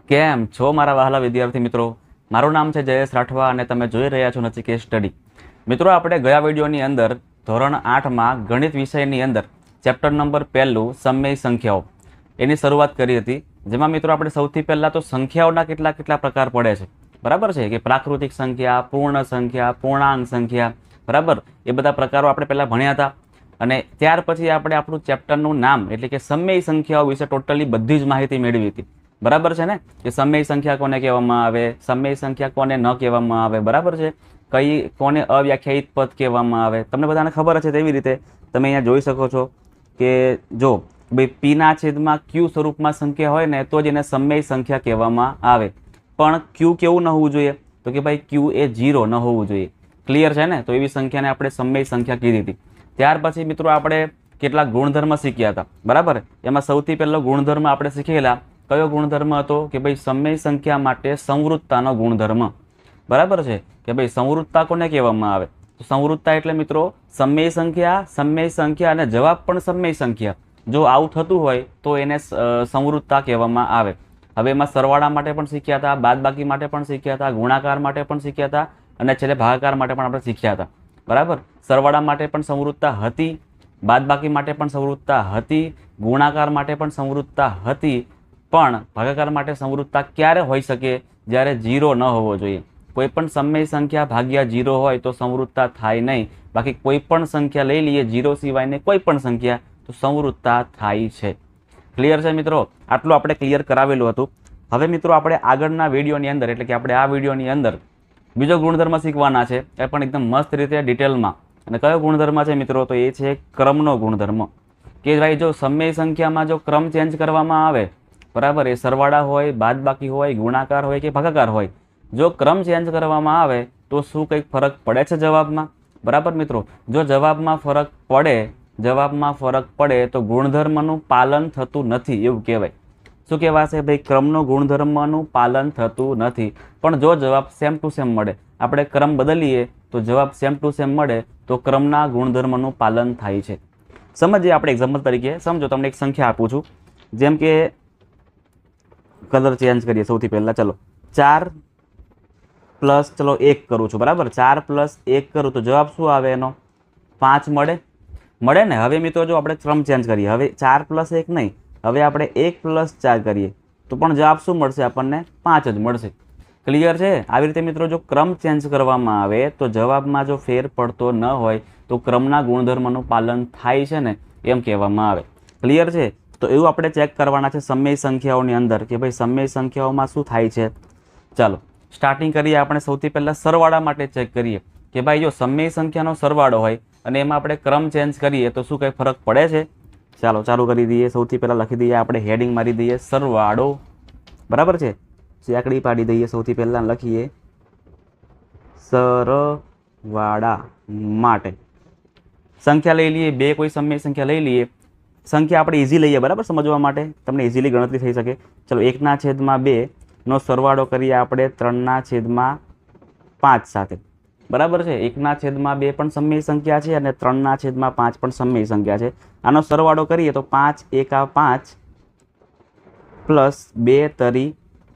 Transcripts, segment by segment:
કેમ છો મારા વહાલા વિદ્યાર્થી મિત્રો? મારું નામ છે જયેશ રાઠવા અને તમે જોઈ રહ્યા છો નચિકેત સ્ટડી. મિત્રો, આપણે ગયા વિડીયોની અંદર ધોરણ 8માં ગણિત વિષયની અંદર ચેપ્ટર નંબર 1 સમય સંખ્યાઓ એની શરૂઆત કરી હતી. જેમાં મિત્રો આપણે સૌથી પહેલાં તો સંખ્યાઓના કેટલા પ્રકાર પડે છે, બરાબર છે, કે પ્રાકૃતિક સંખ્યા, પૂર્ણ સંખ્યા, પૂર્ણાંક સંખ્યા, બરાબર, એ બધા પ્રકારો આપણે પહેલાં ભણ્યા હતા. અને ત્યાર પછી આપણે આપણું ચેપ્ટરનું નામ એટલે કે સમય સંખ્યાઓ વિશે ટોટલી બધી જ માહિતી મેળવી હતી. બરાબર છે ને, કે સમય સંખ્યા કોને કહેવામાં આવે, સમય સંખ્યા કોને ન કહેવામાં આવે, બરાબર છે, કઈ કોને અવ્યાખ્યાયિત પદ કહેવામાં આવે, તમને બધાને ખબર છે. તેવી રીતે તમે અહીંયા જોઈ શકો છો કે જો ભાઈ પીના છેદમાં ક્યુ સ્વરૂપમાં સંખ્યા હોય ને તો જ એને સમય સંખ્યા કહેવામાં આવે. પણ ક્યુ કેવું ન હોવું જોઈએ? તો કે ભાઈ ક્યુ એ 0 ન હોવું જોઈએ. ક્લિયર છે ને? તો એવી સંખ્યાને આપણે સમય સંખ્યા કીધી હતી. ત્યાર પછી મિત્રો આપણે કેટલાક ગુણધર્મ શીખ્યા હતા, બરાબર. એમાં સૌથી પહેલો ગુણધર્મ આપણે શીખેલા કયો ગુણધર્મ હતો? કે ભાઈ સમય સંખ્યા માટે સંવૃત્તાનો ગુણધર્મ, બરાબર છે, કે ભાઈ સંવૃત્તા કોને કહેવામાં આવે? તો સંવૃત્તા એટલે મિત્રો સમય સંખ્યા અને જવાબ પણ સમય સંખ્યા જો આવું થતું હોય તો એને સંવૃત્તા કહેવામાં આવે. હવે એમાં સરવાળા માટે પણ શીખ્યા હતા, બાદબાકી માટે પણ શીખ્યા હતા, ગુણાકાર માટે પણ શીખ્યા હતા અને છેલ્લે ભાગાકાર માટે પણ આપણે શીખ્યા હતા, બરાબર. સરવાળા માટે પણ સંવૃત્તા હતી, બાદબાકી માટે પણ સંવૃત્તા હતી, ગુણાકાર માટે પણ સંવૃત્તા હતી. પણ ભાગાકાર માટે સંવૃત્તા ક્યારે હોઈ શકે? જ્યારે 0 ન હોવો જોઈએ. કોઈ પણ સમય સંખ્યા ભાગ્યા 0 હોય તો સંવૃત્તા થાય નહીં. બાકી કોઈ પણ સંખ્યા લઈ લઈએ 0 સિવાયની કોઈ પણ સંખ્યા તો સંવૃત્તા થાય છે. ક્લિયર છે મિત્રો? આટલું આપણે ક્લિયર કરાવેલું હતું. હવે મિત્રો આપણે આગળના વિડીયોની અંદર એટલે કે આપણે આ વિડીયોની અંદર બીજો ગુણધર્મ શીખવાના છે, એ પણ એકદમ મસ્ત રીતે ડિટેલમાં. અને કયો ગુણધર્મ છે મિત્રો? તો એ છે ક્રમનો ગુણધર્મ. કે ભાઈ જો સમય સંખ્યામાં જો ક્રમ ચેન્જ કરવામાં આવે, બરાબર, એ સરવાળા હોય, બાદબાકી હોય, ગુણાકાર હોય કે ભાગાકાર હોય, જો ક્રમ ચેન્જ કરવામાં આવે તો શું કંઈક ફરક પડે છે જવાબમાં? બરાબર મિત્રો, જો જવાબમાં ફરક પડે તો ગુણધર્મનું પાલન થતું નથી એવું કહેવાય. શું કહેવાશે? ભાઈ ક્રમનો ગુણધર્મનું પાલન થતું નથી. પણ જો જવાબ સેમ ટુ સેમ મળે, આપણે ક્રમ બદલીએ તો જવાબ સેમ ટુ સેમ મળે તો ક્રમના ગુણધર્મનું પાલન થાય છે. સમજીએ આપણે એક્ઝામ્પલ તરીકે. સમજો, તમને એક સંખ્યા આપું છું, જેમ કે કલર ચેન્જ કરીએ. સૌથી પહેલાં ચલો 4 પ્લસ 1 કરું છું, બરાબર. 4 પ્લસ 1 કરું તો જવાબ શું આવે? એનો 5 મળે ને. હવે મિત્રો જો આપણે ક્રમ ચેન્જ કરીએ, હવે 4 પ્લસ 1 નહીં, હવે આપણે 1 પ્લસ 4 કરીએ તો પણ જવાબ શું મળશે? આપણને 5 જ મળશે. ક્લિયર છે? આવી રીતે મિત્રો જો ક્રમ ચેન્જ કરવામાં આવે તો જવાબમાં જો ફેર પડતો ન હોય તો ક્રમના ગુણધર્મનું પાલન થાય છે ને એમ કહેવામાં આવે. ક્લિયર છે? તો એવું આપણે ચેક કરવાના છે સમય સંખ્યાઓની અંદર કે ભાઈ સમય સંખ્યાઓમાં શું થાય છે. ચાલો સ્ટાર્ટિંગ કરીએ. આપણે સૌથી પહેલાં સરવાળા માટે ચેક કરીએ કે ભાઈ જો સમય સંખ્યાનો સરવાળો હોય અને એમાં આપણે ક્રમ ચેન્જ કરીએ તો શું કંઈ ફરક પડે છે? ચાલો ચાલુ કરી દઈએ. સૌથી પહેલાં લખી દઈએ, આપણે હેડિંગ મારી દઈએ સરવાળો, બરાબર છે. ચેકડી પાડી દઈએ. સૌથી પહેલાં લખીએ સરવાળા માટે સંખ્યા લઈ લઈએ, બે કોઈ સમય સંખ્યા લઈ લઈએ. સંખ્યા આપણે ઇઝી લઈએ, બરાબર, સમજવા માટે તમને ઇઝીલી ગણતરી થઈ શકે. ચલો 1/2 નો સરવાળો કરીએ આપણે 3/5 સાથે, બરાબર છે. 1/2 પણ સમય સંખ્યા છે અને 3/5 પણ સમય સંખ્યા છે. આનો સરવાળો કરીએ તો 5 × 5 પ્લસ 2 ×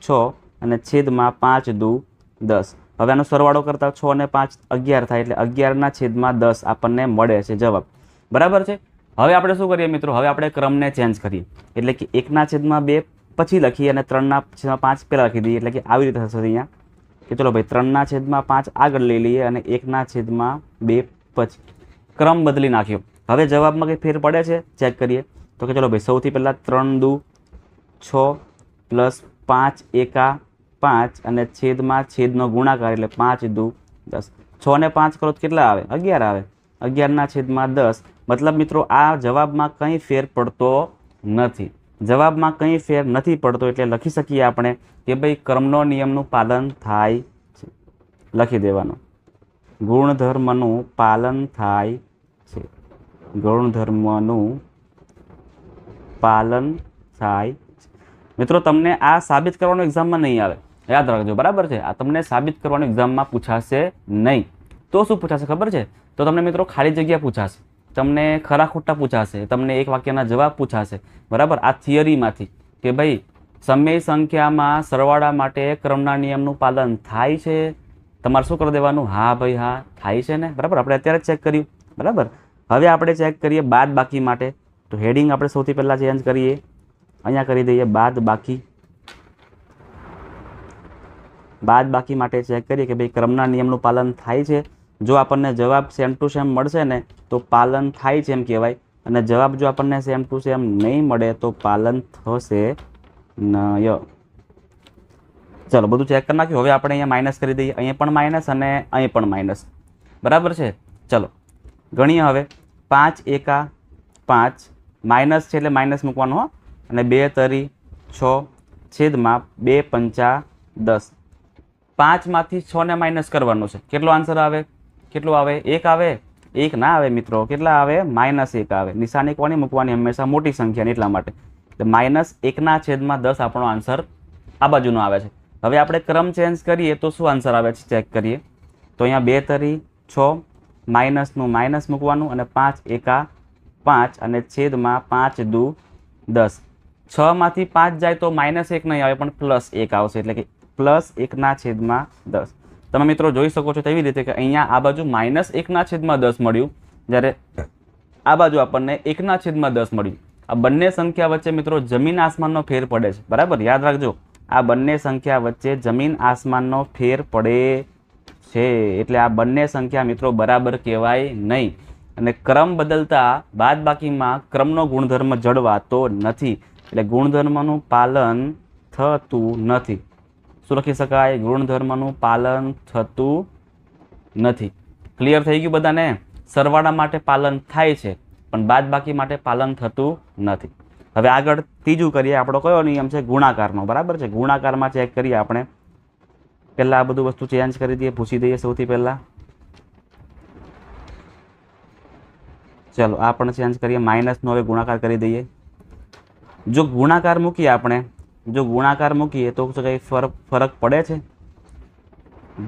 6 અને છેદમાં 5 × 2 = 10. હવે આનો સરવાળો કરતા 6 અને 5 11 થાય એટલે 11/10 આપણને મળે છે જવાબ, બરાબર છે. હવે આપણે શું કરીએ મિત્રો? હવે આપણે ક્રમને ચેન્જ કરીએ એટલે કે 1/2 પછી લખીએ અને 3/5 પહેલાં લખી દઈએ. એટલે કે આવી રીતે થશે અહીંયા કે ચલો ભાઈ 3/5 આગળ લઈ લઈએ અને 1/2 પછી ક્રમ બદલી નાખ્યો. હવે જવાબમાં કંઈ ફેર પડે છે? ચેક કરીએ તો કે ચલો ભાઈ સૌથી પહેલાં 3 × 2 = 6 પ્લસ 5 × 5 અને છેદનો ગુણાકાર એટલે 5 × 2 = 10. 6 અને 5 કરો તો કેટલા આવે? 11 આવે. 11/10. મતલબ મિત્રો આ જવાબમાં કંઈ ફેર પડતો નથી. જવાબમાં કંઈ ફેર નથી પડતો એટલે લખી શકીએ આપણે કે ભાઈ ક્રમનો નિયમનું પાલન થાય છે. લખી દેવાનું, ગુણધર્મનું પાલન થાય છે. ગુણધર્મનું પાલન થાય છે. મિત્રો તમને આ સાબિત કરવાનું એક્ઝામમાં નહીં આવે, યાદ રાખજો, બરાબર છે. આ તમને સાબિત કરવાનું એક્ઝામમાં પૂછાશે નહીં. તો શું પૂછાશે ખબર છે? તો તમને મિત્રો ખાલી જગ્યા પૂછાશે, તમને ખરા ખોટા પૂછાશે, તમને એક વાક્યના જવાબ પૂછાશે, બરાબર. આ થિયરીમાંથી કે ભાઈ સમય સંખ્યામાં સરવાળા માટે ક્રમના નિયમનું પાલન થાય છે? તમારે શું કરી દેવાનું? હા ભાઈ હા થાય છે ને, બરાબર. આપણે અત્યારે ચેક કર્યું, બરાબર. હવે આપણે ચેક કરીએ બાદ બાકી માટે. તો હેડિંગ આપણે સૌથી પહેલાં ચેન્જ કરીએ, અહીંયા કરી દઈએ બાદ બાકી. બાદ બાકી માટે ચેક કરીએ કે ભાઈ ક્રમના નિયમનું પાલન થાય છે. જો આપણને જવાબ સેમ ટુ સેમ મળશે ને તો પાલન થાય છે એમ કહેવાય, અને જવાબ જો આપણને સેમ ટુ સેમ નહીં મળે તો પાલન થશે નહીં. ચલો બધું ચેક કરી નાખ્યું. હવે આપણે અહીંયા માઇનસ કરી દઈએ, અહીંયા પણ માઇનસ અને અહીં પણ માઇનસ, બરાબર છે. ચલો ગણીએ હવે. 5 એકા 5, માઇનસ છે એટલે માઇનસ મૂકવાનું હો, અને 2 તરી 6 છેદમાં 2 પંચા 10. 5માંથી 6 ને માઇનસ કરવાનું છે. કેટલો આન્સર આવે? કેટલો આવે? 1 આવે? 1 ના આવે મિત્રો. કેટલા આવે? -1 આવે. નિશાની કોની મૂકવાની? હંમેશા મોટી સંખ્યાની, એટલા માટે. એટલે -1/10 આપણો આન્સર આ બાજુનો આવે છે. હવે આપણે ક્રમ ચેન્જ કરીએ તો શું આન્સર આવે છે ચેક કરીએ. તો અહીંયા 2 તરી 6, માઇનસનું માઇનસ મૂકવાનું, અને 5 એકા 5, અને છેદમાં 5 દુ 10. 6માંથી 5 જાય તો -1 નહીં આવે, પણ +1 આવશે, એટલે કે +1/10. તમે મિત્રો જોઈ શકો છો તેવી રીતે કે અહીંયા આ બાજુ -1/10 મળ્યું, જ્યારે આ બાજુ આપણને 1/10 મળ્યું. આ બંને સંખ્યા વચ્ચે મિત્રો જમીન આસમાનનો ફેર પડે છે, બરાબર. યાદ રાખજો, આ બંને સંખ્યા વચ્ચે જમીન આસમાનનો ફેર પડે છે, એટલે આ બંને સંખ્યા મિત્રો બરાબર કહેવાય નહીં. અને ક્રમ બદલતા બાદબાકીમાં ક્રમનો ગુણધર્મ જળવાતો નથી, એટલે ગુણધર્મનું પાલન થતું નથી. શું લખી શકાય? ગુણધર્મનું પાલન થતું નથી. ક્લિયર થઈ ગયું બધાને? સરવાળા માટે પાલન થાય છે, પણ બાદબાકી માટે પાલન થતું નથી. હવે આગળ ત્રીજું કરીએ. આપણો કયો નિયમ છે? ગુણાકારનો, બરાબર છે. ગુણાકારમાં ચેક કરીએ આપણે. પહેલાં આ બધું વસ્તુ ચેન્જ કરી દઈએ, પૂછી દઈએ સૌથી પહેલાં. ચલો આ પણ ચેન્જ કરીએ. માઇનસનો હવે ગુણાકાર કરી દઈએ. જો ગુણાકાર મૂકીએ આપણે, જો ગુણાકાર મૂકીએ તો કંઈ ફરક પડે છે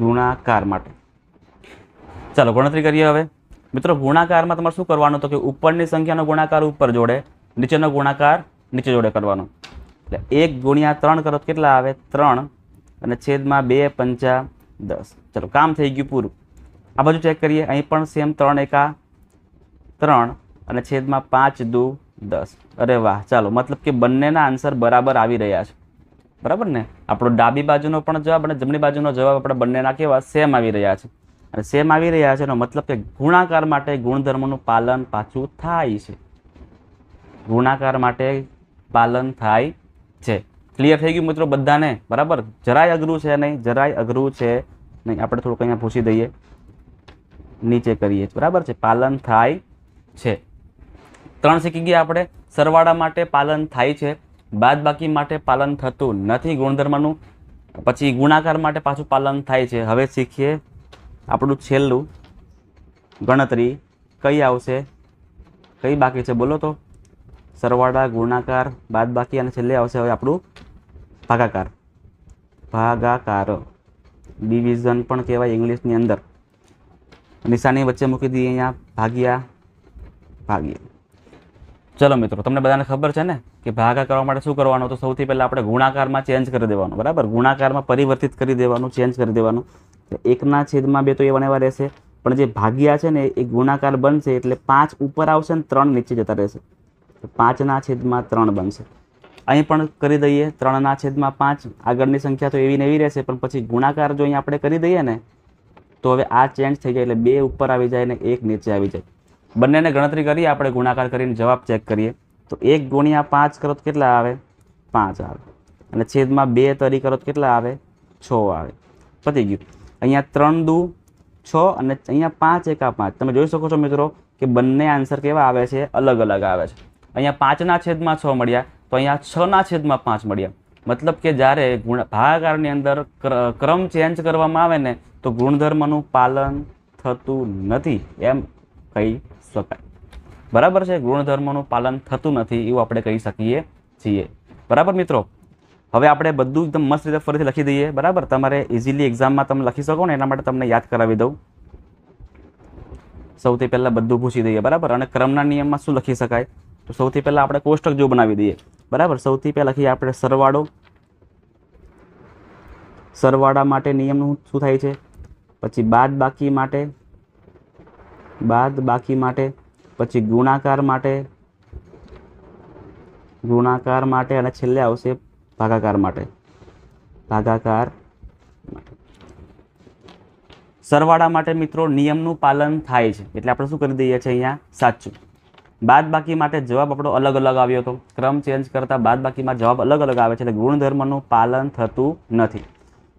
ગુણાકાર માટે? ચાલો ગણતરી કરીએ હવે. મિત્રો ગુણાકારમાં તમારે શું કરવાનું? તો કે ઉપરની સંખ્યાનો ગુણાકાર ઉપર જોડે, નીચેનો ગુણાકાર નીચે જોડે કરવાનો. એટલે 1 ગુણ્યા 3 કરો તો કેટલા આવે? 3, અને છેદમાં 2 પંચા 10. ચલો કામ થઈ ગયું પૂરું. આ બાજુ ચેક કરીએ. અહીં પણ સેમ 3 એકા 3, અને છેદમાં 5 દુ 10. અરે વાહ! ચાલો મતલબ કે બંનેના આન્સર બરાબર આવી રહ્યા છે, બરાબર ને. આપણો ડાબી બાજુનો પણ જવાબ અને જમણી બાજુનો જવાબ આપણે બંનેના કેવા? સેમ આવી રહ્યા છે. અને સેમ આવી રહ્યા છે એનો મતલબ કે ગુણાકાર માટે ગુણધર્મનું પાલન પાછું થાય છે. ગુણાકાર માટે પાલન થાય છે. ક્લિયર થઈ ગયું મિત્રો બધાને? બરાબર. જરાય અઘરું છે નહીં, જરાય અઘરું છે નહીં. આપણે થોડુંક અહીંયા પૂછી દઈએ, નીચે કરીએ, બરાબર છે. પાલન થાય છે. 3 શીખી ગયા આપણે. સરવાળા માટે પાલન થાય છે, બાદબાકી માટે પાલન થતું નથી ગુણધર્મનું. પછી ગુણાકાર માટે પાછું પાલન થાય છે. હવે શીખીએ આપણું છેલ્લું ગણતરી. કઈ આવશે? કઈ બાકી છે બોલો તો? સરવાળા, ગુણાકાર, બાદબાકી, અને છેલ્લે આવશે હવે આપણું ભાગાકાર. ભાગાકાર, ડિવિઝન પણ કહેવાય ઇંગ્લિશની અંદર. નિશાની વચ્ચે મૂકી દઈએ અહીંયા, ભાગ્યા ભાગ્યા. ચલો મિત્રો તમને બધાને ખબર છે ને કે ભાગાકાર કરવા માટે શું કરવાનું? તો સૌથી પહેલાં આપણે ગુણાકારમાં ચેન્જ કરી દેવાનું, બરાબર. ગુણાકારમાં પરિવર્તિત કરી દેવાનું, ચેન્જ કરી દેવાનું. 1/2 તો એ વનેવા રહેશે, પણ જે ભાગ્યા છે ને એ ગુણાકાર બનશે એટલે 5 ઉપર આવશે ને 3 નીચે જતા રહેશે. 5/3 બનશે. અહીં પણ કરી દઈએ 3/5. આગળની સંખ્યા તો એવી ને એવી રહેશે, પણ પછી ગુણાકાર જો અહીં આપણે કરી દઈએ ને તો હવે આ ચેન્જ થઈ જાય, એટલે 2 ઉપર આવી જાય ને 1 નીચે આવી જાય. બંનેને ગણતરી કરીએ આપણે. ગુણાકાર કરીને જવાબ ચેક કરીએ તો 1 ગુણ્યા 5 કરો તો કેટલા આવે? 5 આવે. અને છેદમાં 2 તરી કરો તો કેટલા આવે? 6 આવે. પતી ગયું. અહીંયા 3 દુ 6, અને અહીંયા 5 એકા 5. તમે જોઈ શકો છો મિત્રો કે બંને આન્સર કેવા આવે છે? અલગ અલગ આવે છે. અહીંયા 5/6 મળ્યા, તો અહીંયા 6/5 મળ્યા. મતલબ કે જ્યારે ભાગાકારની અંદર ક્રમ ચેન્જ કરવામાં આવે ને તો ગુણધર્મનું પાલન થતું નથી એમ કહી શકાય, બરાબર છે. ગુણધર્મનું પાલન થતું નથી એવું આપણે કહી શકીએ છીએ, બરાબર મિત્રો. હવે આપણે બધું એકદમ મસ્ત રીતે ફરીથી લખી દઈએ, બરાબર. તમારે ઇઝીલી એક્ઝામમાં તમે લખી શકો ને એના માટે તમને યાદ કરાવી દઉં. સૌથી પહેલાં બધું પૂછી દઈએ, બરાબર. અને ક્રમના નિયમમાં શું લખી શકાય? તો સૌથી પહેલાં આપણે કોષ્ટક જો બનાવી દઈએ, બરાબર. સૌથી પહેલાં લખીએ આપણે સરવાળો, સરવાળા માટે નિયમનું શું થાય છે, પછી બાદ બાકી માટે, પછી ગુણાકાર માટે અને છેલ્લે આવશે ભાગાકાર માટે. સરવાળા માટે મિત્રો નિયમનું પાલન થાય છે એટલે આપણે શું કરી દઈએ છીએ અહીંયા સાચું. બાદ બાકી માટે જવાબ આપણો અલગ અલગ આવ્યો હતો, ક્રમ ચેન્જ કરતા બાદ બાકીમાં જવાબ અલગ અલગ આવે છે એટલે ગુણધર્મનું પાલન થતું નથી.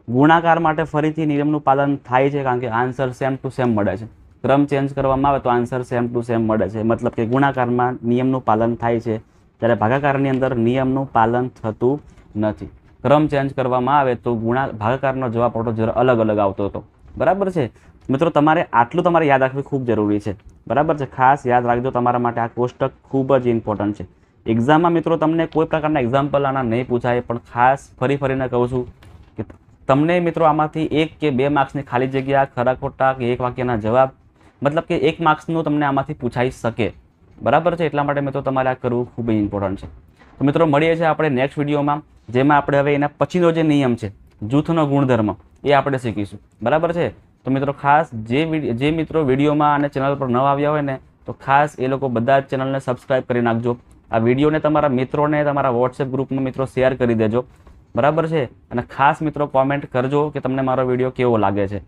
ગુણાકાર માટે ફરીથી નિયમનું પાલન થાય છે કારણ કે આન્સર સેમ ટુ સેમ મળે છે. ક્રમ ચેન્જ કરવામાં આવે તો આન્સર સેમ ટુ સેમ મળે છે, મતલબ કે ગુણાકારમાં નિયમનું પાલન થાય છે ત્યારે ભાગાકારની અંદર નિયમનું પાલન થતું નથી. ક્રમ ચેન્જ કરવામાં આવે તો ભાગાકારનો જવાબ આપણો જરા અલગ અલગ આવતો હતો. બરાબર છે મિત્રો, તમારે આટલું તમારે યાદ રાખવું ખૂબ જરૂરી છે. બરાબર છે, ખાસ યાદ રાખજો, તમારા માટે આ કોષ્ટક ખૂબ જ ઇમ્પોર્ટન્ટ છે. એક્ઝામમાં મિત્રો તમને કોઈ પ્રકારના એક્ઝામ્પલ આના નહીં પૂછાય, પણ ખાસ ફરીને કહું છું કે તમને મિત્રો આમાંથી 1 કે 2 માર્ક્સની ખાલી જગ્યા, ખરા ખોટા કે એક વાક્યના જવાબ, મતલબ કે 1 માર્ક્સનું તમને આમાંથી પૂછાઈ શકે. બરાબર છે, એટલા માટે મિત્રો તમારે આ કરવું ખૂબ જ ઇમ્પોર્ટન્ટ છે. તો મિત્રો મળીએ છીએ આપણે નેક્સ્ટ વિડીયોમાં, જેમાં આપણે હવે એના પછીનો જે નિયમ છે જૂથનો ગુણધર્મ એ આપણે શીખીશું. બરાબર છે, તો મિત્રો ખાસ જે મિત્રો વિડીયોમાં અને ચેનલ પર ન આવ્યા હોય ને તો ખાસ એ લોકો બધા જ ચેનલને સબસ્ક્રાઈબ કરી નાખજો. આ વિડીયોને તમારા મિત્રોને તમારા વોટ્સએપ ગ્રુપમાં મિત્રો શેર કરી દેજો. બરાબર છે, અને ખાસ મિત્રો કોમેન્ટ કરજો કે તમને મારો વિડીયો કેવો લાગે છે.